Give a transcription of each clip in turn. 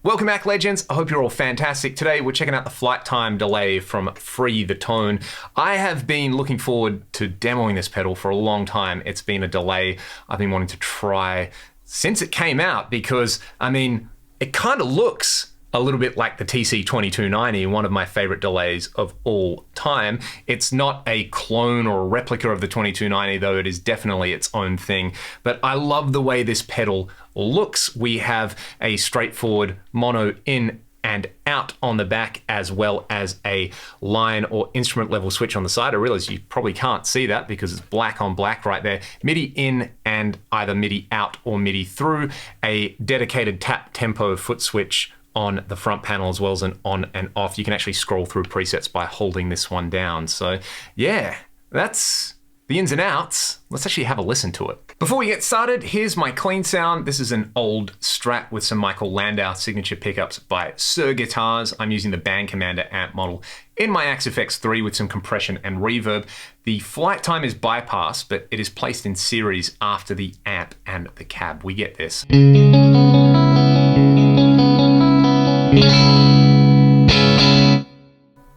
Welcome back, legends. I hope you're all fantastic. Today we're checking out the flight time delay from Free the Tone. I have been looking forward to demoing this pedal for a long time. It's been a delay I've been wanting to try since it came out because, I mean, it kind of looks a little bit like the TC2290, one of my favorite delays of all time. It's not a clone or a replica of the 2290, though it is definitely its own thing. But I love the way this pedal looks. We have a straightforward mono in and out on the back, as well as a line or instrument level switch on the side. I realize you probably can't see that because it's black on black right there. MIDI in and either MIDI out or MIDI through. A dedicated tap tempo foot switch on the front panel, as well as an on and off. You can actually scroll through presets by holding this one down. So yeah, that's the ins and outs. Let's actually have a listen to it. Before we get started, here's my clean sound. This is an old Strat with some Michael Landau signature pickups by Sir Guitars. I'm using the Band Commander amp model in my Axe FX3 with some compression and reverb. The flight time is bypass, but it is placed in series after the amp and the cab. We get this.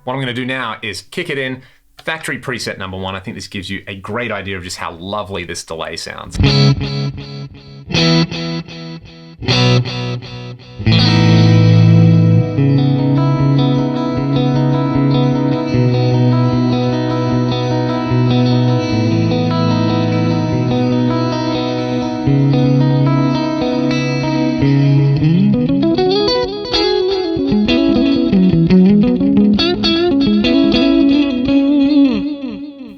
What I'm going to do now is kick it in. Factory preset number 1. I think this gives you a great idea of just how lovely this delay sounds.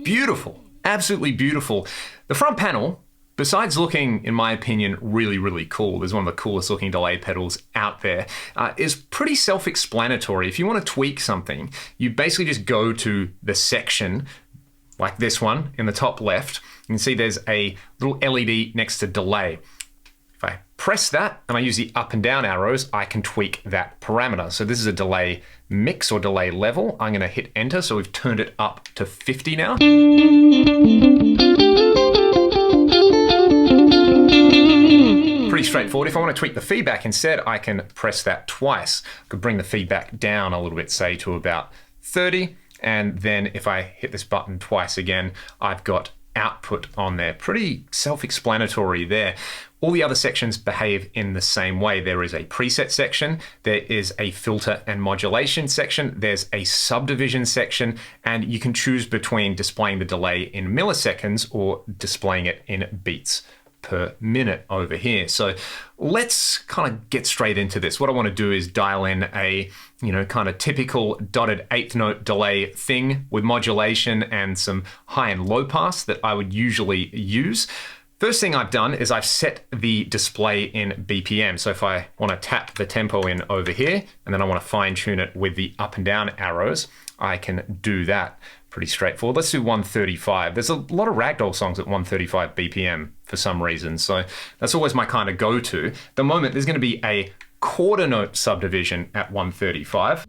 Beautiful, absolutely beautiful. The front panel, besides looking, in my opinion, really, really cool, there's one of the coolest looking delay pedals out there, is pretty self-explanatory. If you want to tweak something, you basically just go to the section, like this one in the top left. You can see there's a little LED next to delay. If I press that and I use the up and down arrows, I can tweak that parameter. So this is a delay mix or delay level. I'm going to hit enter. So we've turned it up to 50 now. Pretty straightforward. If I want to tweak the feedback instead, I can press that twice. I could bring the feedback down a little bit, say to about 30. And then if I hit this button twice again, I've got output on there. Pretty self-explanatory there. All the other sections behave in the same way. There is a preset section, there is a filter and modulation section, there's a subdivision section, and you can choose between displaying the delay in milliseconds or displaying it in beats per minute over here. So let's kind of get straight into this. What I want to do is dial in a, kind of typical dotted eighth note delay thing with modulation and some high and low pass that I would usually use. First thing I've done is I've set the display in BPM. So if I want to tap the tempo in over here, and then I want to fine tune it with the up and down arrows, I can do that. Pretty straightforward. Let's do 135. There's a lot of ragdoll songs at 135 BPM for some reason. So that's always my kind of go-to. At the moment, there's going to be a quarter note subdivision at 135.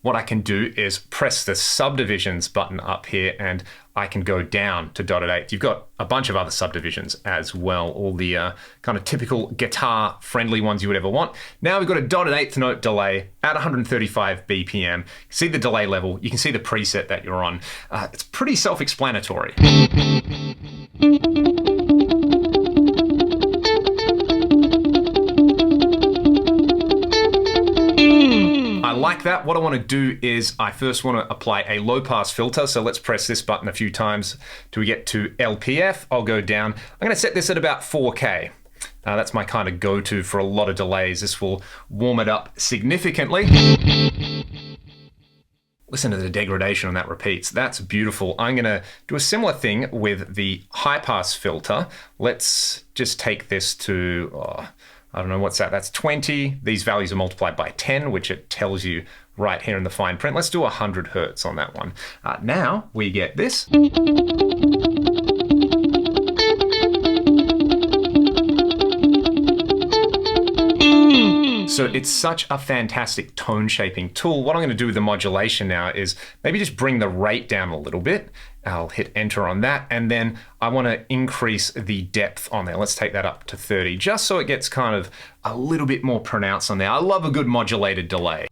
What I can do is press the subdivisions button up here and I can go down to dotted eighth. You've got a bunch of other subdivisions as well, all the kind of typical guitar friendly ones you would ever want. Now we've got a dotted eighth note delay at 135 BPM. See the delay level, you can see the preset that you're on. It's pretty self-explanatory. I like that. What I want to do is I first want to apply a low pass filter. So let's press this button a few times till we get to LPF. I'll go down. I'm going to set this at about 4K. That's my kind of go-to for a lot of delays. This will warm it up significantly. Listen to the degradation on that repeats. That's beautiful. I'm going to do a similar thing with the high pass filter. Let's just take this to, I don't know, what's that? That's 20. These values are multiplied by 10, which it tells you right here in the fine print. Let's do 100 Hertz on that one. Now we get this. So it's such a fantastic tone shaping tool. What I'm going to do with the modulation now is maybe just bring the rate down a little bit. I'll hit enter on that, and then I want to increase the depth on there. Let's take that up to 30, just so it gets kind of a little bit more pronounced on there. I love a good modulated delay.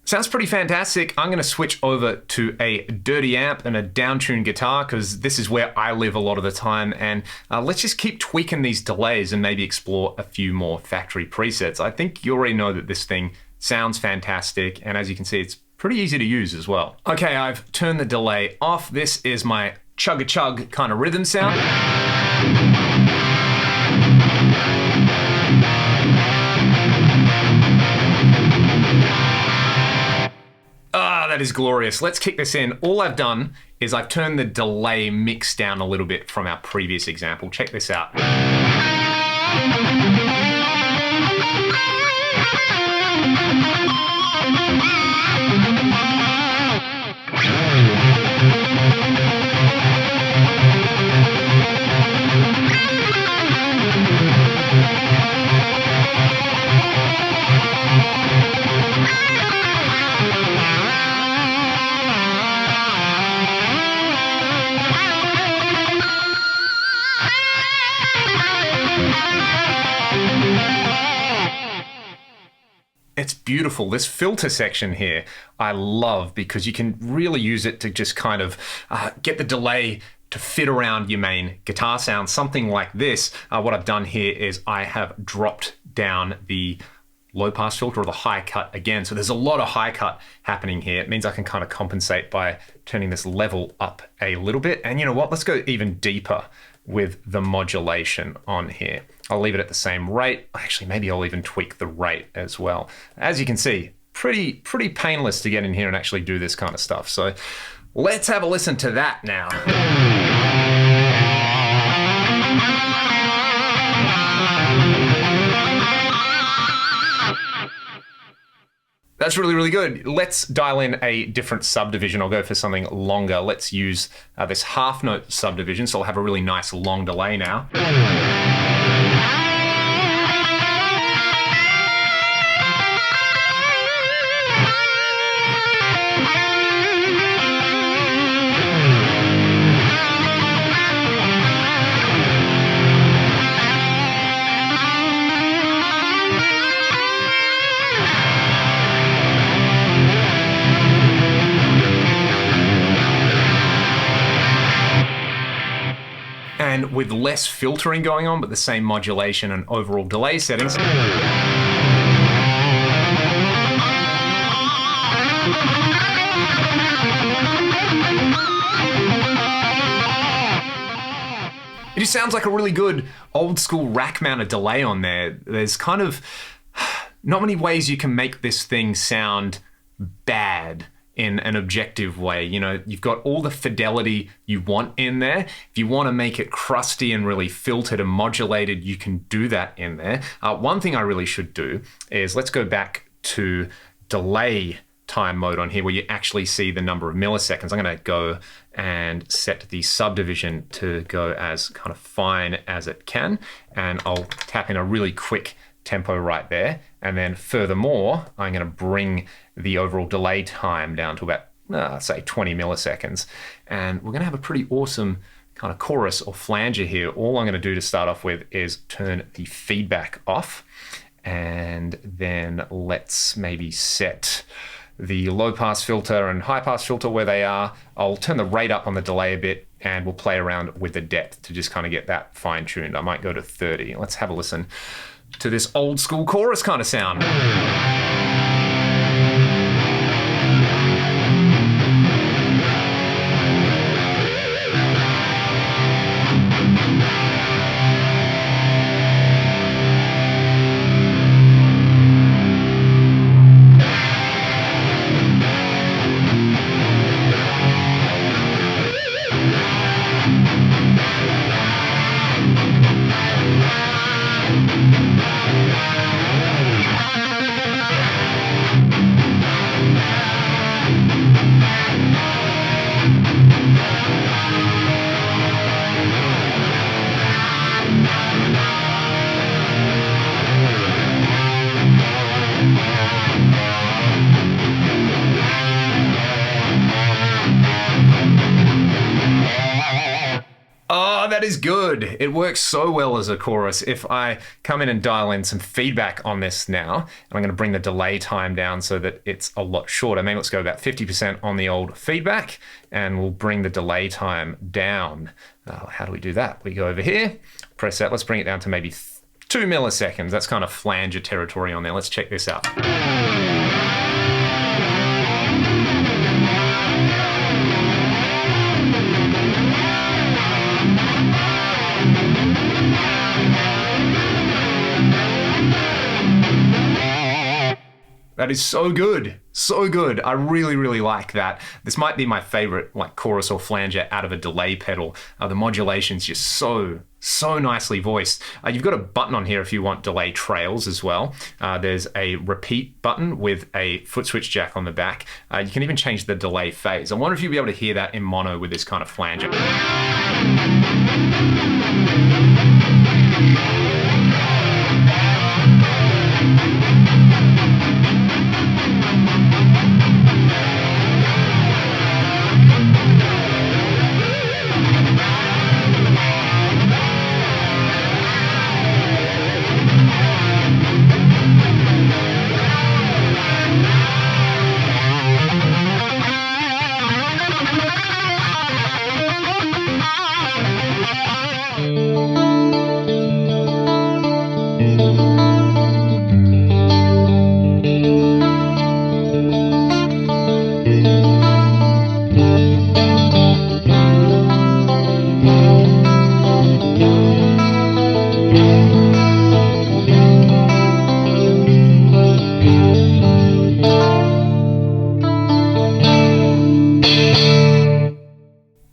Sounds pretty fantastic. I'm going to switch over to a dirty amp and a downtuned guitar because this is where I live a lot of the time. And let's just keep tweaking these delays and maybe explore a few more factory presets. I think you already know that this thing sounds fantastic. And as you can see, it's pretty easy to use as well. Okay, I've turned the delay off. This is my chug-a-chug kind of rhythm sound. That is glorious. Let's kick this in. All I've done is I've turned the delay mix down a little bit from our previous example. Check this out. It's beautiful. This filter section here, I love because you can really use it to just kind of get the delay to fit around your main guitar sound, something like this. What I've done here is I have dropped down the low pass filter or the high cut again. So there's a lot of high cut happening here. It means I can kind of compensate by turning this level up a little bit. And you know what? Let's go even deeper with the modulation on here. I'll leave it at the same rate. Actually, maybe I'll even tweak the rate as well. As you can see, pretty painless to get in here and actually do this kind of stuff. So let's have a listen to that now. That's really, really good. Let's dial in a different subdivision. I'll go for something longer. Let's use this half note subdivision. So I'll have a really nice long delay now. And with less filtering going on, but the same modulation and overall delay settings. It just sounds like a really good old school rack mounted delay on there. There's kind of not many ways you can make this thing sound bad in an objective way. You know, you've got all the fidelity you want in there. If you want to make it crusty and really filtered and modulated, you can do that in there. One thing I really should do is let's go back to delay time mode on here where you actually see the number of milliseconds. I'm going to go and set the subdivision to go as kind of fine as it can. And I'll tap in a really quick tempo right there. And then furthermore, I'm going to bring the overall delay time down to about, say 20 milliseconds. And we're going to have a pretty awesome kind of chorus or flanger here. All I'm going to do to start off with is turn the feedback off. And then let's maybe set the low pass filter and high pass filter where they are. I'll turn the rate up on the delay a bit and we'll play around with the depth to just kind of get that fine tuned. I might go to 30. Let's have a listen to this old school chorus kind of sound. that is good. It works so well as a chorus. If I come in and dial in some feedback on this now, and I'm going to bring the delay time down so that it's a lot shorter. Maybe let's go about 50% on the old feedback, and we'll bring the delay time down. How do we do that? We go over here, press that. Let's bring it down to maybe 2 milliseconds. That's kind of flanger territory on there. Let's check this out. That is so good, so good. I really, really like that. This might be my favorite like chorus or flanger out of a delay pedal. The modulation's just so nicely voiced. You've got a button on here if you want delay trails as well. There's a repeat button with a foot switch jack on the back. You can even change the delay phase. I wonder if you'll be able to hear that in mono with this kind of flanger.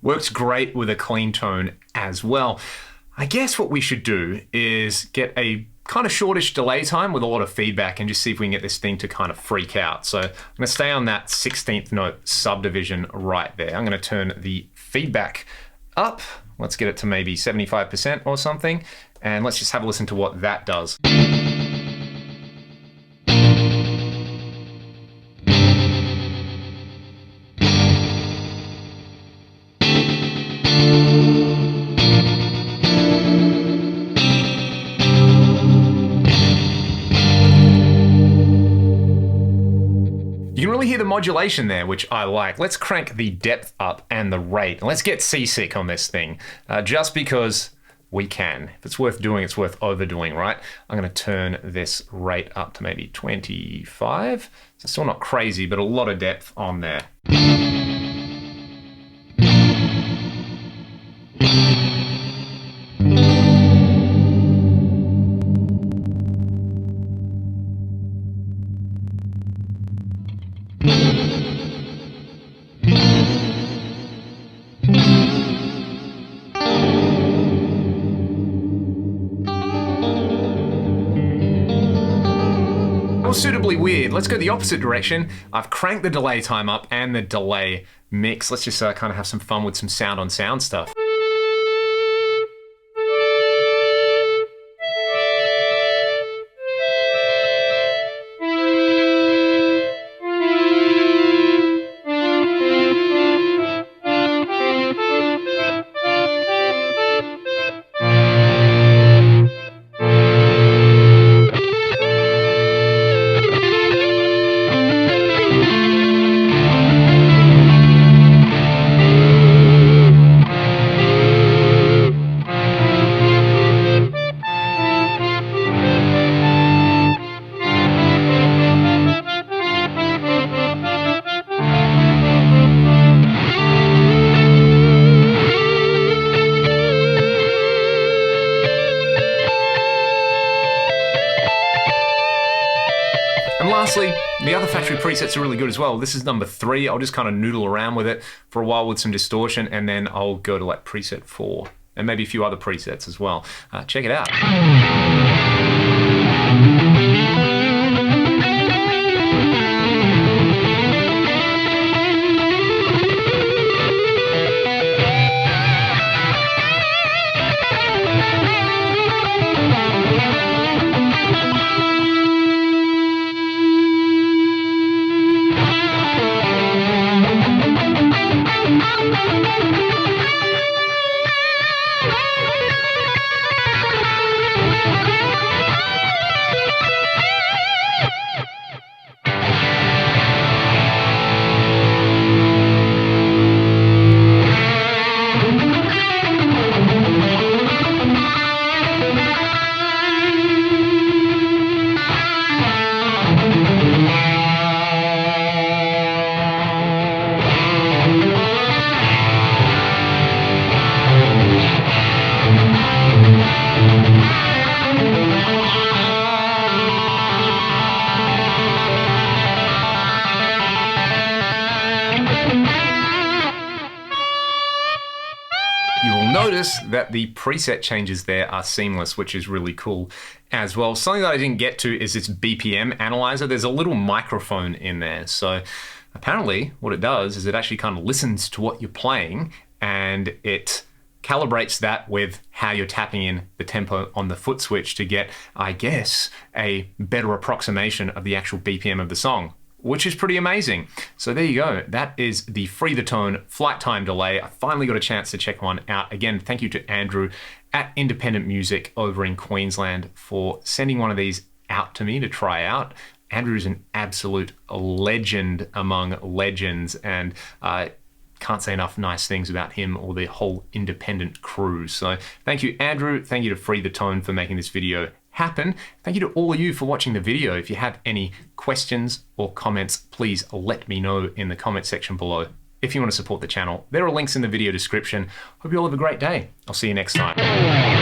Works great with a clean tone as well. I guess what we should do is get a kind of shortish delay time with a lot of feedback and just see if we can get this thing to kind of freak out. So I'm going to stay on that 16th note subdivision right there. I'm going to turn the feedback up. Let's get it to maybe 75% or something. And let's just have a listen to what that does. You can really hear the modulation there, which I like. Let's crank the depth up and the rate. And let's get seasick on this thing, just because we can. If it's worth doing, it's worth overdoing, right? I'm going to turn this rate up to maybe 25. So still not crazy, but a lot of depth on there. Suitably weird. Let's go the opposite direction. I've cranked the delay time up and the delay mix. Let's just kind of have some fun with some sound on sound stuff. And lastly, the other factory presets are really good as well. This is number 3. I'll just kind of noodle around with it for a while with some distortion, and then I'll go to like preset 4 and maybe a few other presets as well. Check it out. notice that the preset changes there are seamless, which is really cool as well. Something that I didn't get to is its BPM analyzer. There's a little microphone in there. So apparently what it does is it actually kind of listens to what you're playing and it calibrates that with how you're tapping in the tempo on the foot switch to get, I guess, a better approximation of the actual BPM of the song, which is pretty amazing. So there you go. That is the Free the Tone flight time delay. I finally got a chance to check one out. Again, thank you to Andrew at Independent Music over in Queensland for sending one of these out to me to try out. Andrew's an absolute legend among legends, and can't say enough nice things about him or the whole Independent crew. So thank you, Andrew. Thank you to Free the Tone for making this video happen. Thank you to all of you for watching the video. If you have any questions or comments, please let me know in the comment section below. If you want to support the channel, there are links in the video description. Hope you all have a great day. I'll see you next time.